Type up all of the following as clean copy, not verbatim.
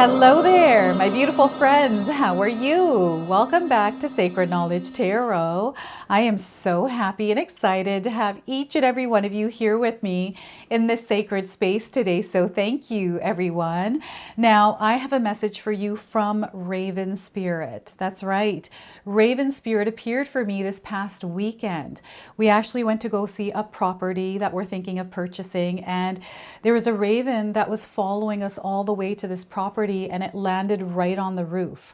Hello there, my beautiful friends. How are you? Welcome back to Sacred Knowledge Tarot. I am so happy and excited to have each and every one of you here with me in this sacred space today. So thank you, everyone. Now, I have a message for you from Raven Spirit. That's right. Raven Spirit appeared for me this past weekend. We actually went to go see a property that we're thinking of purchasing, and there was a raven that was following us all the way to this property, and it landed right on the roof.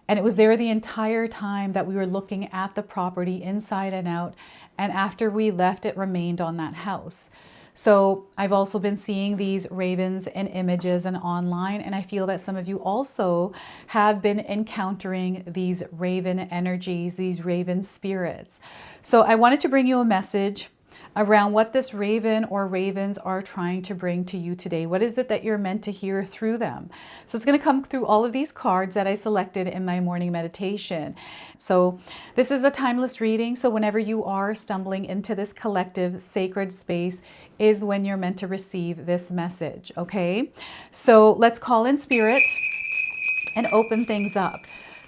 And it was there the entire time that we were looking at the property inside and out. And after we left, it remained on that house. So I've also been seeing these ravens in images and online, and I feel that some of you also have been encountering these raven energies, these raven spirits. So I wanted to bring you a message around what this raven or ravens are trying to bring to you today. What is it that you're meant to hear through them? So it's going to come through all of these cards that I selected in my morning meditation. So this is a timeless reading. So whenever you are stumbling into this collective sacred space is when you're meant to receive this message. Okay, so let's call in spirit and open things up.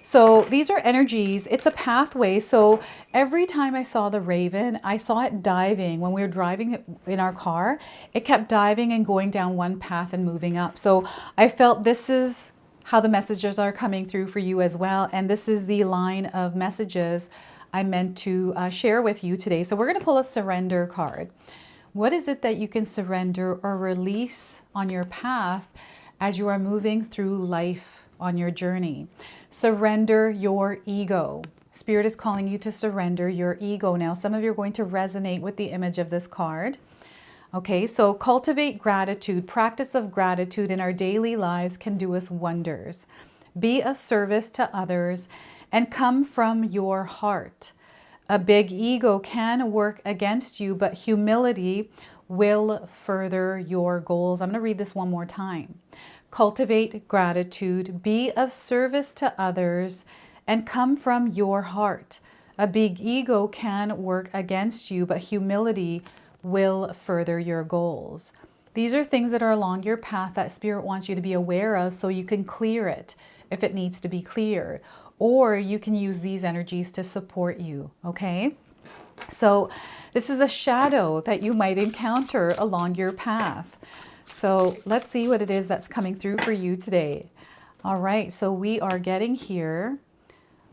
So these are energies. It's a pathway. So every time I saw the raven, I saw it diving. When we were driving in our car, it kept diving and going down one path and moving up. So I felt this is how the messages are coming through for you as well. And this is the line of messages I meant to share with you today. So we're going to pull a surrender card. What is it that you can surrender or release on your path as you are moving through life on your journey? Surrender your ego. Spirit is calling you to surrender your ego. Now, some of you are going to resonate with the image of this card. Okay, so cultivate gratitude. Practice of gratitude in our daily lives can do us wonders. Be of service to others and come from your heart. A big ego can work against you, but humility will further your goals. I'm going to read this one more time. Cultivate gratitude, be of service to others, and come from your heart. A big ego can work against you, but humility will further your goals. These are things that are along your path that Spirit wants you to be aware of so you can clear it if it needs to be cleared. Or you can use these energies to support you, okay? So this is a shadow that you might encounter along your path. So let's see what it is that's coming through for you today. All right, so we are getting here,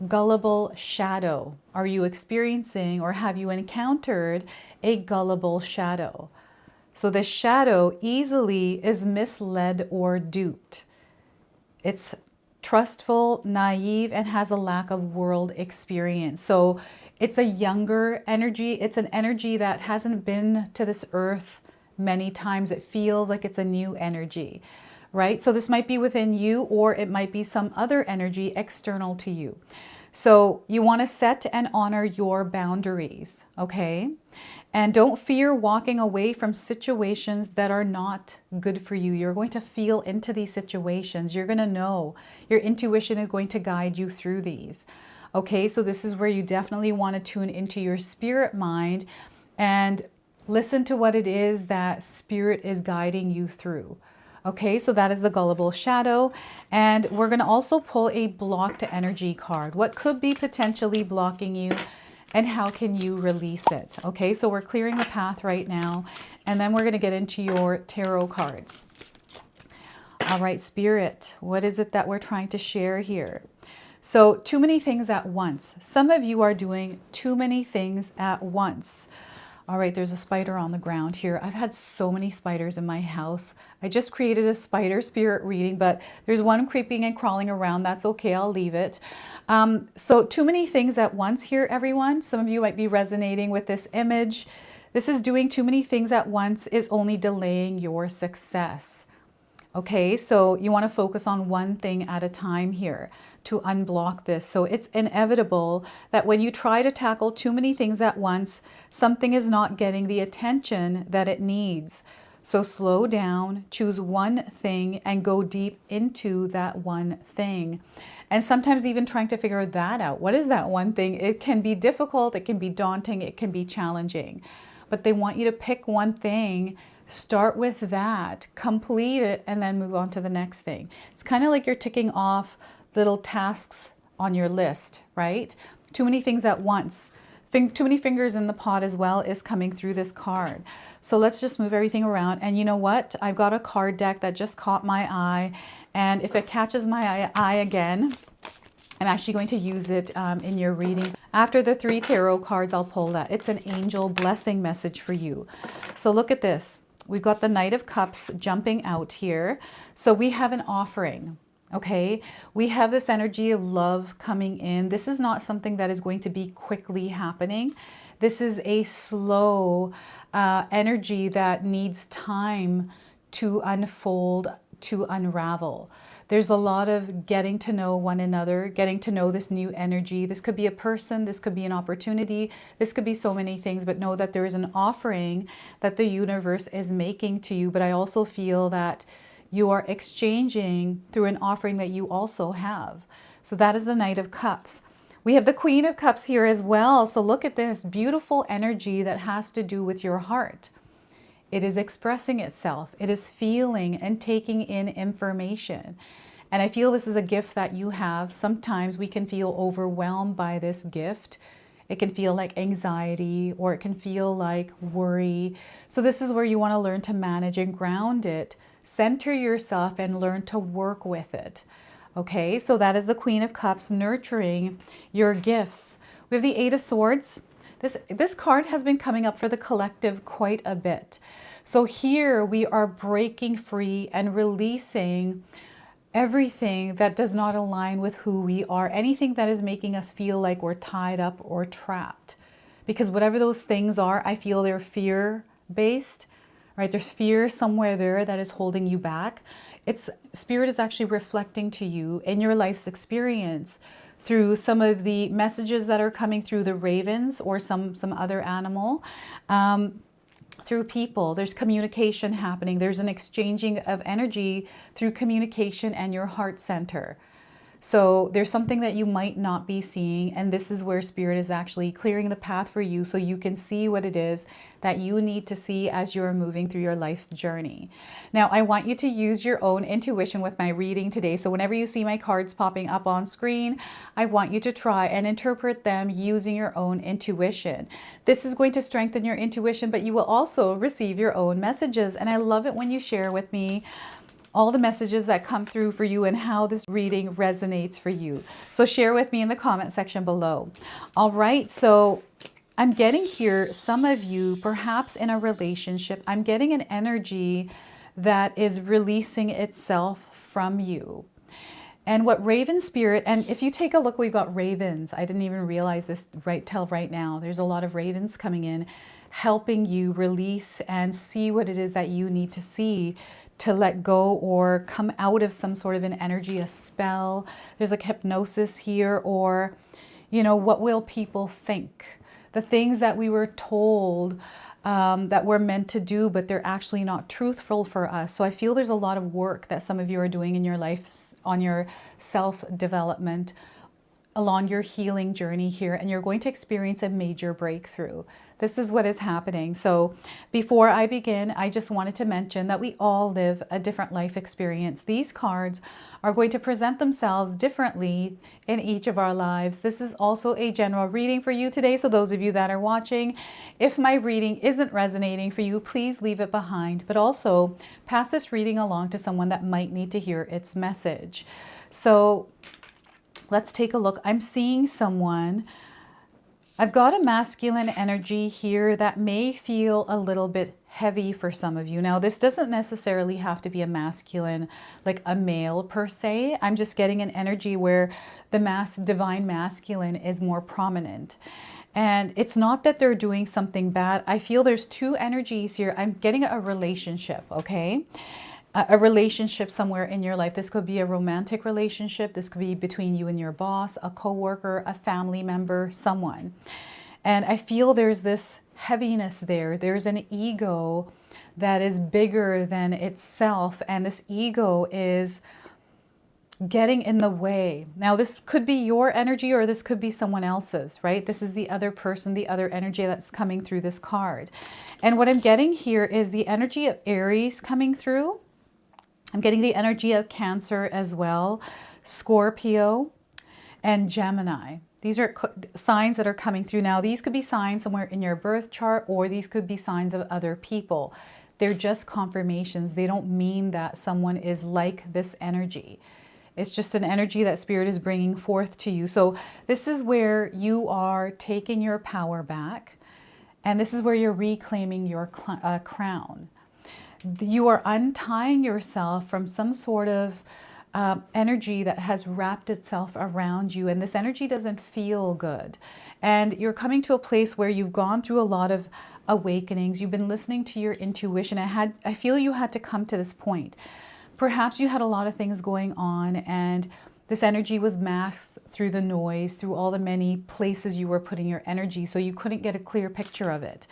gullible shadow. Are you experiencing or have you encountered a gullible shadow? So the shadow easily is misled or duped. It's trustful, naive, and has a lack of world experience. So it's a younger energy. It's an energy that hasn't been to this earth many times. It feels like it's a new energy, right? So this might be within you, or it might be some other energy external to you. So you want to set and honor your boundaries, okay? And don't fear walking away from situations that are not good for you. You're going to feel into these situations. You're going to know. Your intuition is going to guide you through these. Okay, so this is where you definitely want to tune into your spirit mind and listen to what it is that Spirit is guiding you through. Okay, so that is the gullible shadow. And we're going to also pull a blocked energy card. What could be potentially blocking you and how can you release it? Okay, so we're clearing the path right now. And then we're going to get into your tarot cards. All right, Spirit, what is it that we're trying to share here? So too many things at once. Some of you are doing too many things at once. All right, there's a spider on the ground here. I've had so many spiders in my house. I just created a spider spirit reading, but there's one creeping and crawling around. That's okay, I'll leave it. So too many things at once here, everyone. Some of you might be resonating with this image. This is doing too many things at once is only delaying your success. Okay, so you want to focus on one thing at a time here to unblock this. So it's inevitable that when you try to tackle too many things at once, something is not getting the attention that it needs. So slow down, choose one thing and go deep into that one thing. And sometimes even trying to figure that out. What is that one thing? It can be difficult, it can be daunting, it can be challenging. But they want you to pick one thing Start with that, complete it, and then move on to the next thing. It's kind of like you're ticking off little tasks on your list, right? Too many things at once. Too many fingers in the pot as well is coming through this card. So let's just move everything around. And you know what? I've got a card deck that just caught my eye. And if it catches my eye again, I'm actually going to use it in your reading. After the 3 tarot cards, I'll pull that. It's an angel blessing message for you. So look at this. We've got the Knight of Cups jumping out here. So we have an offering. Okay, we have this energy of love coming in. This is not something that is going to be quickly happening. This is a slow energy that needs time to unfold, to unravel. There's a lot of getting to know one another, getting to know this new energy. This could be a person, this could be an opportunity, this could be so many things, but know that there is an offering that the universe is making to you. But I also feel that you are exchanging through an offering that you also have. So that is the Knight of Cups. We have the Queen of Cups here as well. So look at this beautiful energy that has to do with your heart. It is expressing itself. It is feeling and taking in information. And I feel this is a gift that you have. Sometimes we can feel overwhelmed by this gift. It can feel like anxiety, or it can feel like worry. So this is where you want to learn to manage and ground it. Center yourself and learn to work with it. Okay, so that is the Queen of Cups, nurturing your gifts. We have the 8 of Swords. This card has been coming up for the collective quite a bit. So here we are breaking free and releasing everything that does not align with who we are, anything that is making us feel like we're tied up or trapped. Because whatever those things are, I feel they're fear-based. Right? There's fear somewhere there that is holding you back. Spirit is actually reflecting to you in your life's experience through some of the messages that are coming through the ravens or some other animal, through people. There's communication happening. There's an exchanging of energy through communication and your heart center. So there's something that you might not be seeing, and this is where Spirit is actually clearing the path for you so you can see what it is that you need to see as you're moving through your life's journey. Now, I want you to use your own intuition with my reading today. So whenever you see my cards popping up on screen, I want you to try and interpret them using your own intuition. This is going to strengthen your intuition, but you will also receive your own messages. And I love it when you share with me all the messages that come through for you and how this reading resonates for you. So share with me in the comment section below. All right, so I'm getting here some of you perhaps in a relationship. I'm getting an energy that is releasing itself from you. And what Raven Spirit, and if you take a look, we've got ravens. I didn't even realize this till right now. There's a lot of ravens coming in, helping you release and see what it is that you need to see to let go or come out of some sort of an energy, a spell. There's like hypnosis here, or, you know, what will people think? The things that we were told that we're meant to do, but they're actually not truthful for us. So I feel there's a lot of work that some of you are doing in your life on your self-development along your healing journey here, and you're going to experience a major breakthrough. This is what is happening. So before I begin, I just wanted to mention that we all live a different life experience. These cards are going to present themselves differently in each of our lives. This is also a general reading for you today. So those of you that are watching, if my reading isn't resonating for you, please leave it behind, but also pass this reading along to someone that might need to hear its message. So let's take a look. I'm seeing someone. I've got a masculine energy here that may feel a little bit heavy for some of you. Now, this doesn't necessarily have to be a masculine, like a male per se. I'm just getting an energy where the divine masculine is more prominent. And it's not that they're doing something bad. I feel there's two energies here. I'm getting a relationship, okay? A relationship somewhere in your life. This could be a romantic relationship. This could be between you and your boss, a coworker, a family member, someone. And I feel there's this heaviness there. There's an ego that is bigger than itself. And this ego is getting in the way. Now, this could be your energy or this could be someone else's, right? This is the other person, the other energy that's coming through this card. And what I'm getting here is the energy of Aries coming through. I'm getting the energy of Cancer as well, Scorpio, and Gemini. These are signs that are coming through now. These could be signs somewhere in your birth chart, or these could be signs of other people. They're just confirmations. They don't mean that someone is like this energy. It's just an energy that Spirit is bringing forth to you. So this is where you are taking your power back, and this is where you're reclaiming your crown. You are untying yourself from some sort of energy that has wrapped itself around you, and this energy doesn't feel good. And you're coming to a place where you've gone through a lot of awakenings. You've been listening to your intuition. I feel you had to come to this point. Perhaps you had a lot of things going on, and this energy was masked through the noise, through all the many places you were putting your energy, so you couldn't get a clear picture of it.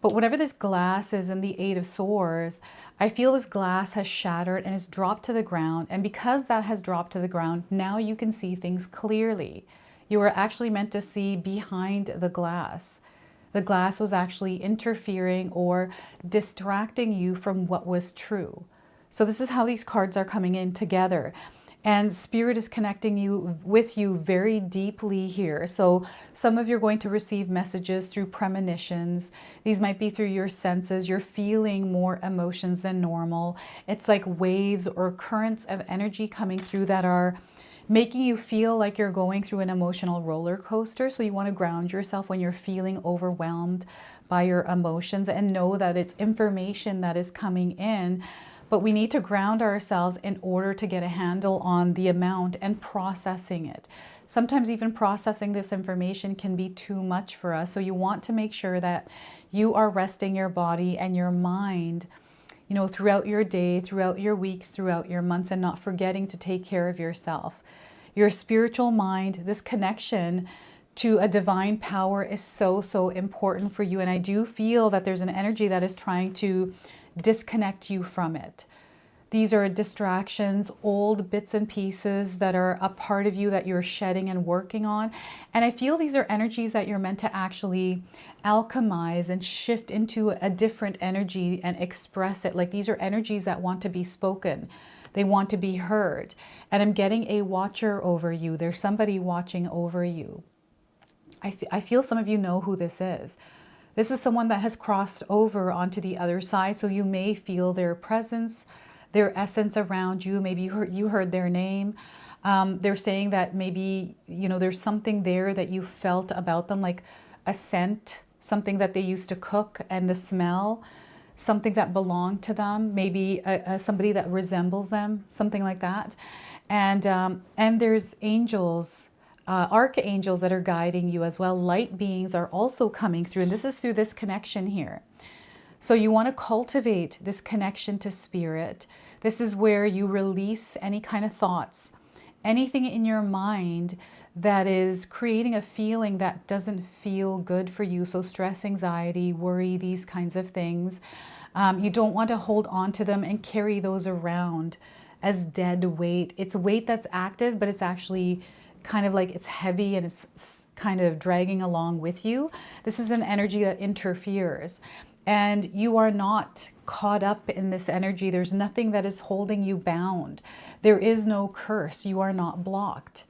But whatever this glass is in the Eight of Swords, I feel this glass has shattered and has dropped to the ground. And because that has dropped to the ground, now you can see things clearly. You were actually meant to see behind the glass. The glass was actually interfering or distracting you from what was true. So this is how these cards are coming in together. And Spirit is connecting you with you very deeply here. So some of you are going to receive messages through premonitions. These might be through your senses. You're feeling more emotions than normal. It's like waves or currents of energy coming through that are making you feel like you're going through an emotional roller coaster. So you want to ground yourself when you're feeling overwhelmed by your emotions, and know that it's information that is coming in. But we need to ground ourselves in order to get a handle on the amount and processing it. Sometimes even processing this information can be too much for us. So you want to make sure that you are resting your body and your mind, you know, throughout your day, throughout your weeks, throughout your months, and not forgetting to take care of yourself. Your spiritual mind, this connection to a divine power is so, so important for you. And I do feel that there's an energy that is trying to disconnect you from it. These are distractions, old bits and pieces that are a part of you that you're shedding and working on. And I feel these are energies that you're meant to actually alchemize and shift into a different energy and express it. Like, these are energies that want to be spoken. They want to be heard. And I'm getting a watcher over you. There's somebody watching over you. I feel some of you know who this is. This is someone that has crossed over onto the other side, so you may feel their presence, their essence around you. Maybe you heard their name. They're saying that maybe, you know, there's something there that you felt about them, like a scent, something that they used to cook, and the smell, something that belonged to them, maybe somebody that resembles them, something like that. And there's angels, archangels that are guiding you as well. Light beings are also coming through, and this is through this connection here. So you want to cultivate this connection to Spirit. This is where you release any kind of thoughts, anything in your mind that is creating a feeling that doesn't feel good for you. So stress, anxiety, worry, these kinds of things. You don't want to hold on to them and carry those around as dead weight. It's weight that's active, but it's actually kind of like it's heavy and it's kind of dragging along with you. This is an energy that interferes, and you are not caught up in this energy. There's nothing that is holding you bound. There is no curse. You are not blocked.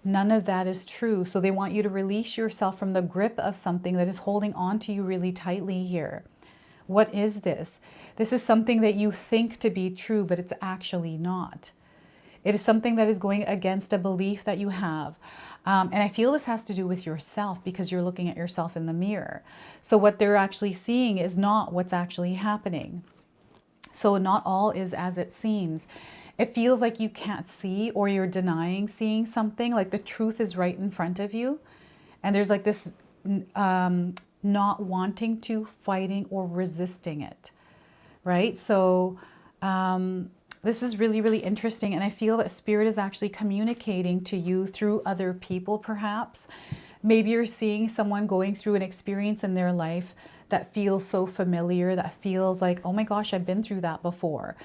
None of that is true. So they want you to release yourself from the grip of something that is holding on to you really tightly here. What is this? This is something that you think to be true, but it's actually not. It is something that is going against a belief that you have. And I feel this has to do with yourself, because you're looking at yourself in the mirror. So what they're actually seeing is not what's actually happening. So not all is as it seems. It feels like you can't see, or you're denying seeing something, like the truth is right in front of you. And there's like this not wanting to, fighting, or resisting it, right? So this is really, really interesting. And I feel that Spirit is actually communicating to you through other people, perhaps. Maybe you're seeing someone going through an experience in their life that feels so familiar, that feels like, oh my gosh, I've been through that before.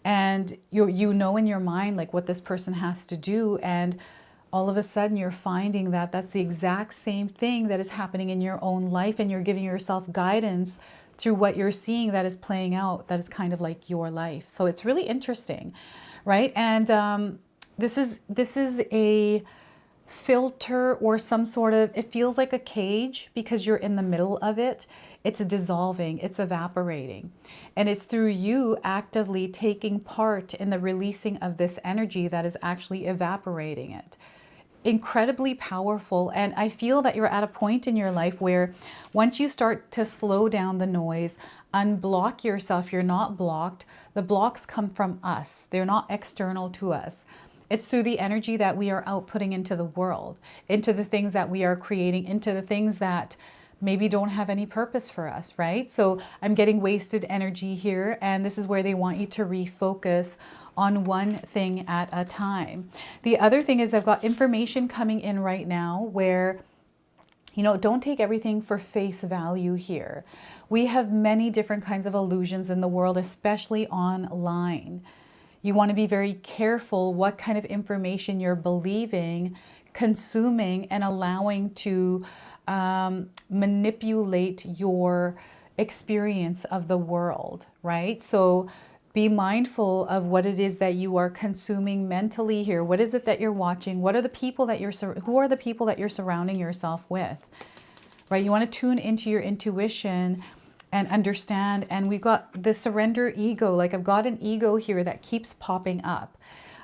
and you know in your mind like what this person has to do, and all of a sudden you're finding that that's the exact same thing that is happening in your own life, and you're giving yourself guidance through what you're seeing that is playing out, that is kind of like your life. So it's really interesting, right? And this is a filter or some sort of, it feels like a cage because you're in the middle of it. It's dissolving, it's evaporating. And it's through you actively taking part in the releasing of this energy that is actually evaporating it. Incredibly powerful. And I feel that you're at a point in your life where once you start to slow down the noise, unblock yourself, you're not blocked. The blocks come from us. They're not external to us. It's through the energy that we are outputting into the world, into the things that we are creating, into the things that maybe don't have any purpose for us, right? So I'm getting wasted energy here, and this is where they want you to refocus on one thing at a time. The other thing is I've got information coming in right now where, you know, don't take everything for face value here. We have many different kinds of illusions in the world, especially online. You want to be very careful what kind of information you're believing, consuming, and allowing to manipulate your experience of the world, right? So be mindful of what it is that you are consuming mentally here. What is it that you're watching? What are the people that who are the people that you're surrounding yourself with, right? You want to tune into your intuition and understand. And we've got the surrender ego. Like I've got an ego here that keeps popping up.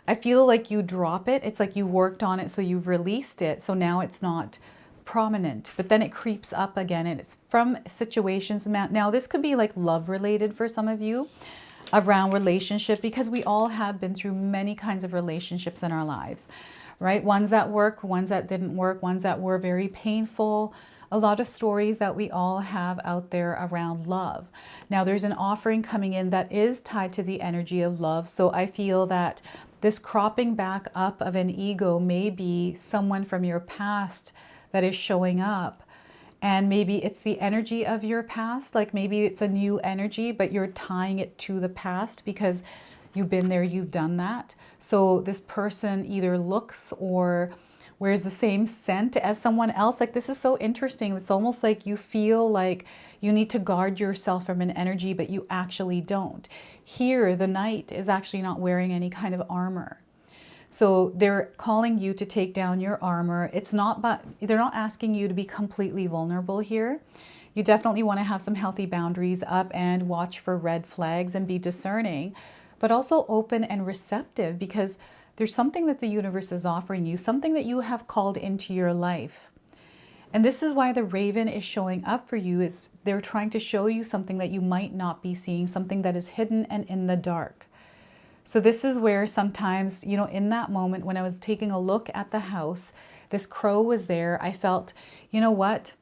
I feel like you drop it. It's like you've worked on it, so you've released it. So now it's not prominent, but then it creeps up again, and it's from situations. Now this could be like love related for some of you, around relationship, because we all have been through many kinds of relationships in our lives, right? Ones that work, ones that didn't work, ones that were very painful. A lot of stories that we all have out there around love. Now there's an offering coming in that is tied to the energy of love. So I feel that this cropping back up of an ego may be someone from your past that is showing up. And maybe it's the energy of your past, like maybe it's a new energy, but you're tying it to the past because you've been there, you've done that. So this person either looks or wears the same scent as someone else. Like this is so interesting. It's almost like you feel like you need to guard yourself from an energy, but you actually don't. Here, the knight is actually not wearing any kind of armor. So they're calling you to take down your armor. It's not, but they're not asking you to be completely vulnerable here. You definitely want to have some healthy boundaries up and watch for red flags and be discerning, but also open and receptive, because there's something that the universe is offering you, something that you have called into your life. And this is why the raven is showing up for you, is they're trying to show you something that you might not be seeing, something that is hidden and in the dark. So this is where sometimes, you know, in that moment when I was taking a look at the house, this crow was there. I felt, you know what?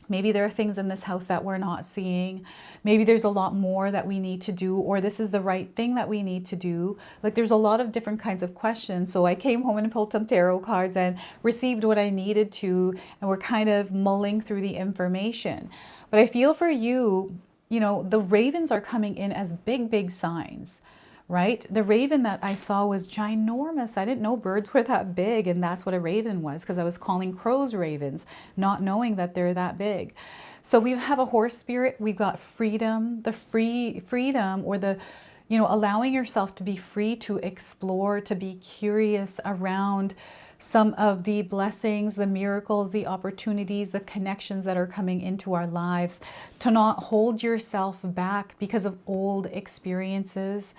Maybe there are things in this house that we're not seeing. Maybe there's a lot more that we need to do, or this is the right thing that we need to do. Like there's a lot of different kinds of questions. So I came home and pulled some tarot cards and received what I needed to, and we're kind of mulling through the information. But I feel for you, you know, the ravens are coming in as big, big signs. Right? The raven that I saw was ginormous. I didn't know birds were that big, and that's what a raven was, because I was calling crows ravens, not knowing that they're that big. So we have a horse spirit. We've got freedom, the freedom, or the, you know, allowing yourself to be free to explore, to be curious around some of the blessings, the miracles, the opportunities, the connections that are coming into our lives, to not hold yourself back because of old experiences,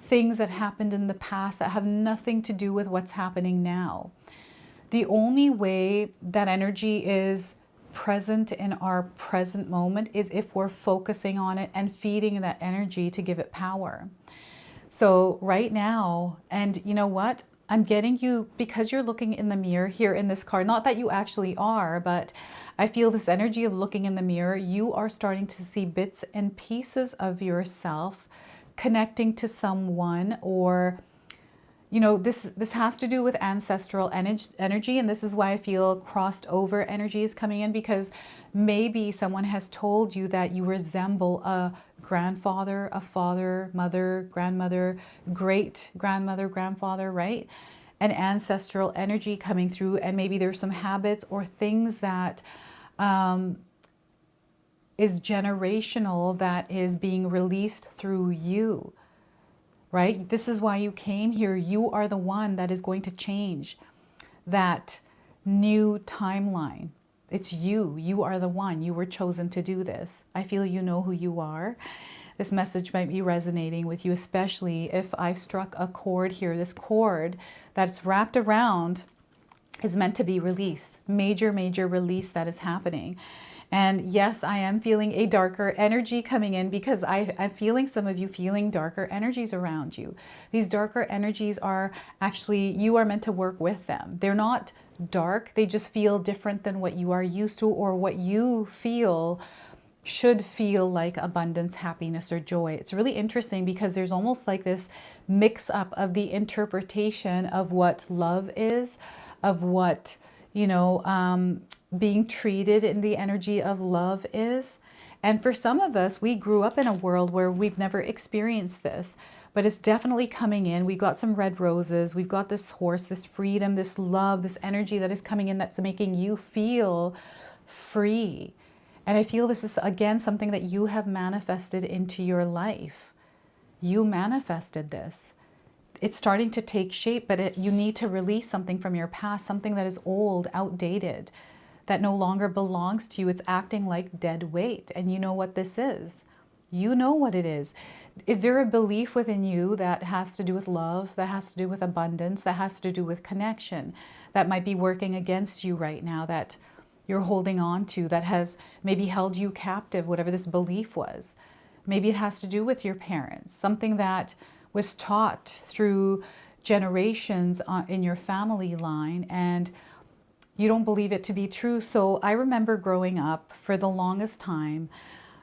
things that happened in the past that have nothing to do with what's happening now. The only way that energy is present in our present moment is if we're focusing on it and feeding that energy to give it power. So right now, and you know what? I'm getting you, because you're looking in the mirror here in this card, not that you actually are, but I feel this energy of looking in the mirror, you are starting to see bits and pieces of yourself connecting to someone, or you know, this has to do with ancestral energy, and this is why I feel crossed over energy is coming in, because maybe someone has told you that you resemble a grandfather, a father, mother, grandmother, great grandmother, grandfather, right? An ancestral energy coming through, and maybe there's some habits or things that is generational that is being released through you. Right? This is why you came here. You are the one that is going to change that new timeline. It's you. You are the one. You were chosen to do this. I feel you know who you are. This message might be resonating with you, especially if I've struck a chord here. This chord that's wrapped around is meant to be released. Major, major release that is happening. And yes, I am feeling a darker energy coming in, because I'm feeling some of you feeling darker energies around you. These darker energies are actually, you are meant to work with them. They're not dark. They just feel different than what you are used to, or what you feel should feel like abundance, happiness, or joy. It's really interesting, because there's almost like this mix up of the interpretation of what love is, of what, you know, being treated in the energy of love is. And for some of us, we grew up in a world where we've never experienced this, but it's definitely coming in. We've got some red roses. We've got this horse, this freedom, this love, this energy that is coming in that's making you feel free. And I feel this is, again, something that you have manifested into your life. You manifested this. It's starting to take shape, but you need to release something from your past, something that is old, outdated, that no longer belongs to you. It's acting like dead weight. And you know what this is. You know what it is. Is there a belief within you that has to do with love, that has to do with abundance, that has to do with connection, that might be working against you right now, that you're holding on to, that has maybe held you captive, whatever this belief was? Maybe it has to do with your parents, something that was taught through generations in your family line, and you don't believe it to be true. So I remember growing up, for the longest time,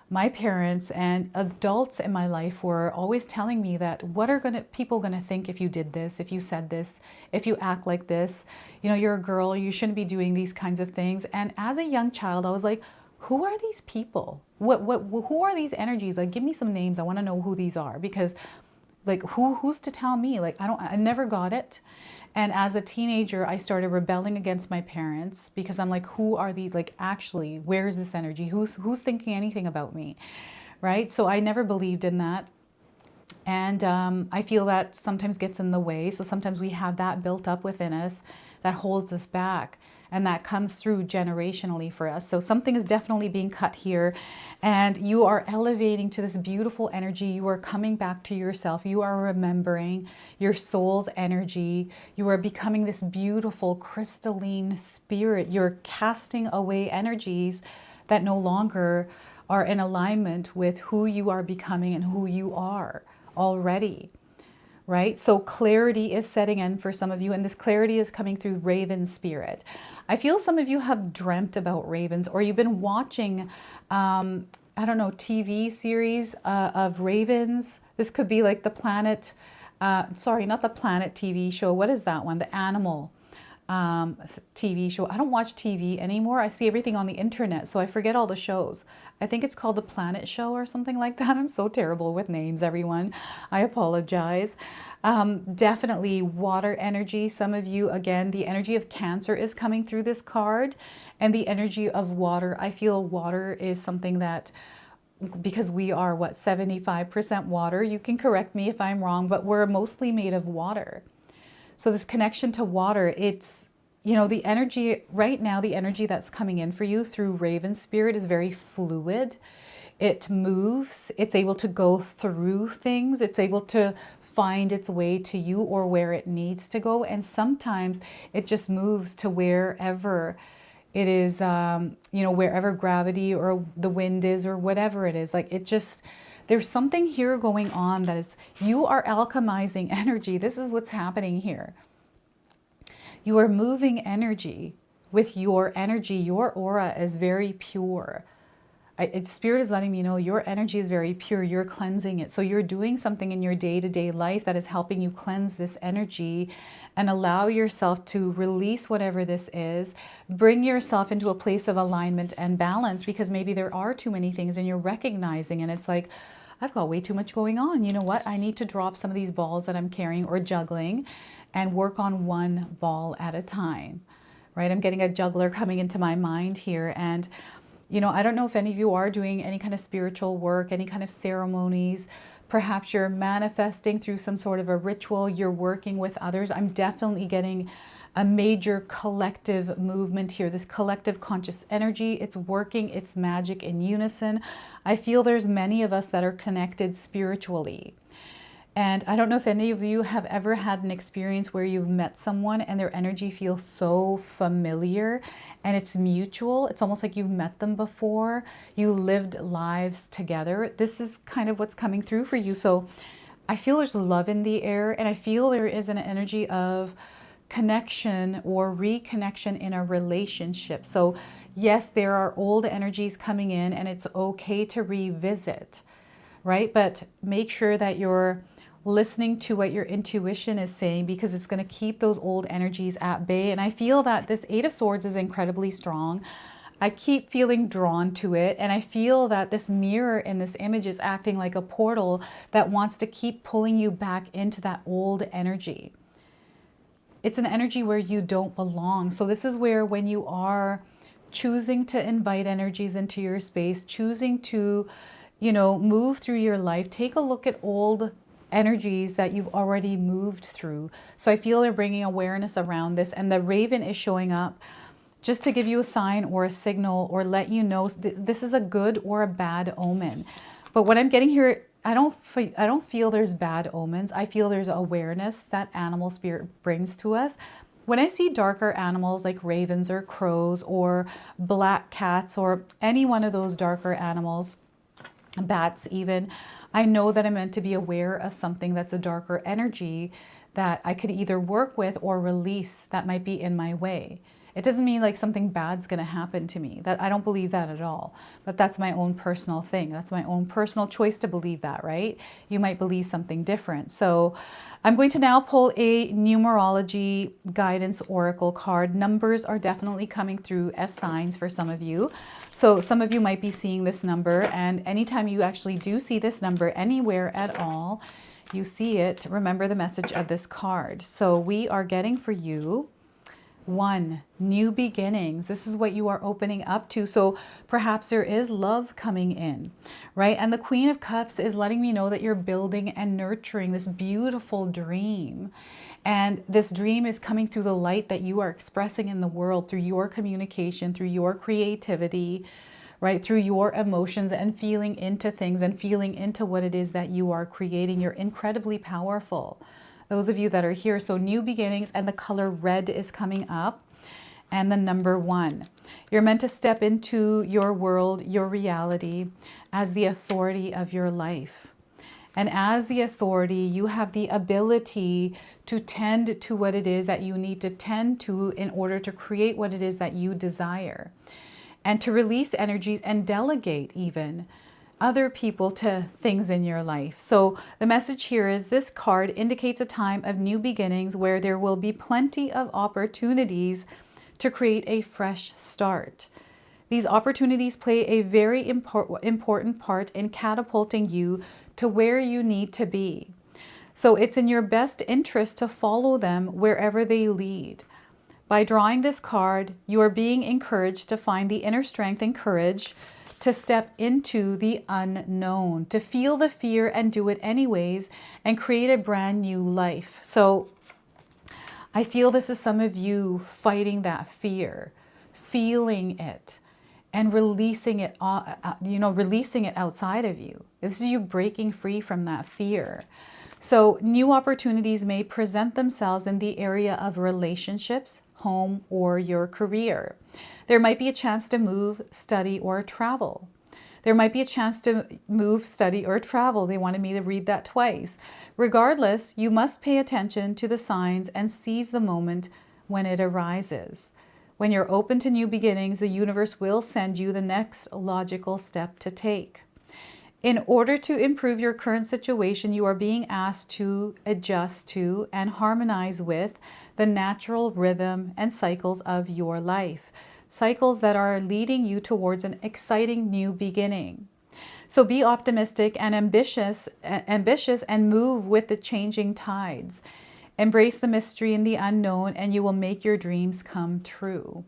my parents and adults in my life were always telling me that, what are people gonna think if you did this, if you said this, if you act like this? You know, you're a girl, you shouldn't be doing these kinds of things. And as a young child, I was like, who are these people? Who are these energies? Like, give me some names. I want to know who these are, because like, who's to tell me? Like, I never got it. And as a teenager, I started rebelling against my parents, because I'm like, who are these? Like, actually, where is this energy? Who's thinking anything about me? Right? So I never believed in that. And I feel that sometimes gets in the way. So sometimes we have that built up within us that holds us back. And that comes through generationally for us. So something is definitely being cut here, and you are elevating to this beautiful energy. You are coming back to yourself. You are remembering your soul's energy. You are becoming this beautiful crystalline spirit. You're casting away energies that no longer are in alignment with who you are becoming and who you are already. Right? So clarity is setting in for some of you, and this clarity is coming through raven spirit. I feel some of you have dreamt about ravens, or you've been watching, I don't know, TV series of ravens. This could be like the Planet, sorry, not the Planet TV show. What is that one? The Animal TV show. I don't watch TV anymore. I see everything on the internet, so I forget all the shows. I think it's called the Planet Show or something like that. I'm so terrible with names, everyone. I apologize. Definitely water energy. Some of you, again, the energy of Cancer is coming through this card, and the energy of water. I feel water is something that, because we are, what, 75% water. You can correct me if I'm wrong, but we're mostly made of water. So this connection to water, it's, you know, the energy right now, the energy that's coming in for you through Raven Spirit is very fluid. It moves. It's able to go through things. It's able to find its way to you or where it needs to go. And sometimes it just moves to wherever it is, you know, wherever gravity or the wind is or whatever it is. Like, it just... There's something here going on that is, you are alchemizing energy. This is what's happening here. You are moving energy with your energy. Your aura is very pure. Spirit is letting me know your energy is very pure. You're cleansing it. So you're doing something in your day-to-day life that is helping you cleanse this energy and allow yourself to release whatever this is. Bring yourself into a place of alignment and balance, because maybe there are too many things and you're recognizing, and it's like, I've got way too much going on. You know what? I need to drop some of these balls that I'm carrying or juggling and work on one ball at a time, right? I'm getting a juggler coming into my mind here. And you know, I don't know if any of you are doing any kind of spiritual work, any kind of ceremonies. Perhaps you're manifesting through some sort of a ritual. You're working with others. I'm definitely getting a major collective movement here. This collective conscious energy, it's working, it's magic in unison. I feel there's many of us that are connected spiritually. And I don't know if any of you have ever had an experience where you've met someone and their energy feels so familiar and it's mutual. It's almost like you've met them before. You lived lives together. This is kind of what's coming through for you. So I feel there's love in the air, and I feel there is an energy of connection or reconnection in a relationship. So yes, there are old energies coming in, and it's okay to revisit, right? But make sure that you're listening to what your intuition is saying, because it's going to keep those old energies at bay. And I feel that this Eight of Swords is incredibly strong. I keep feeling drawn to it, and I feel that this mirror in this image is acting like a portal that wants to keep pulling you back into that old energy. It's an energy where you don't belong. So this is where, when you are choosing to invite energies into your space, choosing to, you know, move through your life, take a look at old energies that you've already moved through. So I feel they're bringing awareness around this, and the raven is showing up just to give you a sign or a signal, or let you know this is a good or a bad omen. But what I'm getting here, I don't feel there's bad omens. I feel there's awareness that animal spirit brings to us. When I see darker animals like ravens or crows or black cats or any one of those darker animals, bats even, I know that I'm meant to be aware of something that's a darker energy that I could either work with or release that might be in my way. It doesn't mean like something bad's going to happen to me. That I don't believe that at all. But that's my own personal thing. That's my own personal choice to believe that, right? You might believe something different. So I'm going to now pull a numerology guidance oracle card. Numbers are definitely coming through as signs for some of you. So some of you might be seeing this number, and anytime you actually do see this number anywhere at all, you see it, remember the message of this card. So we are getting for you 1, new beginnings. This is what you are opening up to. So perhaps there is love coming in, right? And the Queen of Cups is letting me know that you're building and nurturing this beautiful dream. And this dream is coming through the light that you are expressing in the world, through your communication, through your creativity, right? Through your emotions and feeling into things and feeling into what it is that you are creating. You're incredibly powerful. Those of you that are here, so new beginnings, and the color red is coming up, and the number 1. You're meant to step into your world, your reality, as the authority of your life. And as the authority, you have the ability to tend to what it is that you need to tend to in order to create what it is that you desire, and to release energies and delegate even other people to things in your life. So the message here is this card indicates a time of new beginnings where there will be plenty of opportunities to create a fresh start. These opportunities play a very important part in catapulting you to where you need to be. So it's in your best interest to follow them wherever they lead. By drawing this card, you are being encouraged to find the inner strength and courage to step into the unknown, to feel the fear and do it anyways, and create a brand new life. So I feel this is some of you fighting that fear, feeling it, and releasing it, releasing it outside of you. This is you breaking free from that fear. So new opportunities may present themselves in the area of relationships, home, or your career. There might be a chance to move, study, or travel. There might be a chance to move, study, or travel. They wanted me to read that twice. Regardless, you must pay attention to the signs and seize the moment when it arises. When you're open to new beginnings, the universe will send you the next logical step to take. In order to improve your current situation, you are being asked to adjust to and harmonize with the natural rhythm and cycles of your life. Cycles that are leading you towards an exciting new beginning. So be optimistic and ambitious and move with the changing tides. Embrace the mystery and the unknown, and you will make your dreams come true.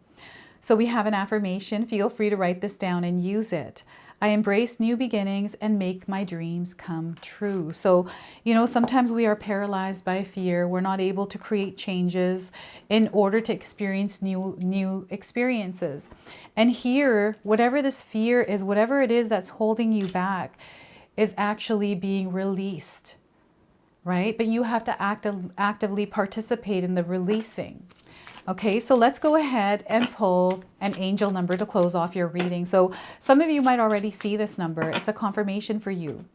So we have an affirmation. Feel free to write this down and use it. I embrace new beginnings and make my dreams come true. So, you know, sometimes we are paralyzed by fear. We're not able to create changes in order to experience new experiences. And here, whatever this fear is, whatever it is that's holding you back, is actually being released, right? But you have to actively participate in the releasing. Okay, so let's go ahead and pull an angel number to close off your reading. So some of you might already see this number. It's a confirmation for you.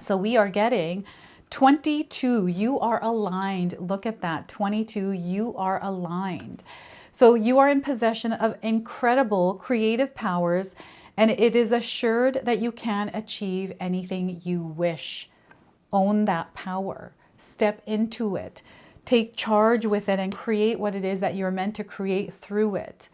So we are getting 22. You are aligned. Look at that. 22. You are aligned. So you are in possession of incredible creative powers, and it is assured that you can achieve anything you wish. Own that power. Step into it. Take charge with it and create what it is that you're meant to create through it.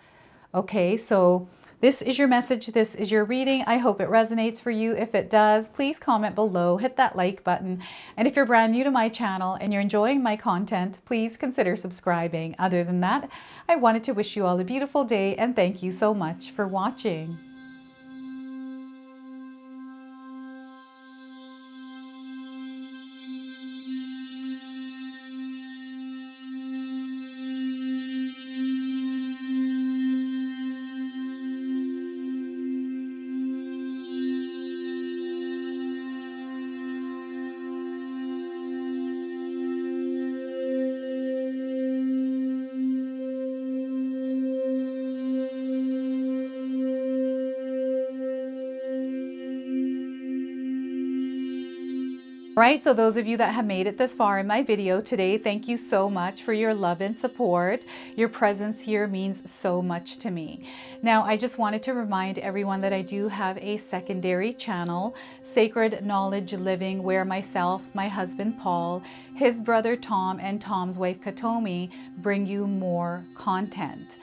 Okay, so this is your message. This is your reading. I hope it resonates for you. If it does, please comment below, hit that like button. And if you're brand new to my channel and you're enjoying my content, please consider subscribing. Other than that, I wanted to wish you all a beautiful day and thank you so much for watching. Right, so those of you that have made it this far in my video today, thank you so much for your love and support. Your presence here means so much to me. Now, I just wanted to remind everyone that I do have a secondary channel, Sacred Knowledge Living, where myself, my husband Paul, his brother Tom, and Tom's wife Katomi bring you more content.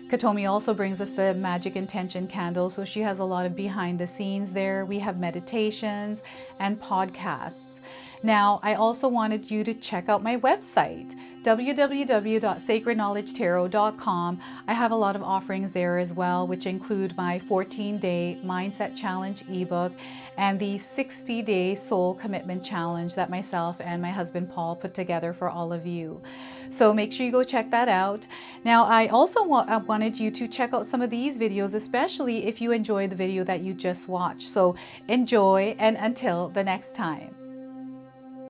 Katomi also brings us the Magic Intention candle, so she has a lot of behind the scenes there. We have meditations and podcasts. Now, I also wanted you to check out my website, www.sacredknowledgetarot.com. I have a lot of offerings there as well, which include my 14-day Mindset Challenge ebook and the 60-day Soul Commitment Challenge that myself and my husband Paul put together for all of you. So make sure you go check that out. Now, I also wanted you to check out some of these videos, especially if you enjoyed the video that you just watched. So enjoy, and until the next time.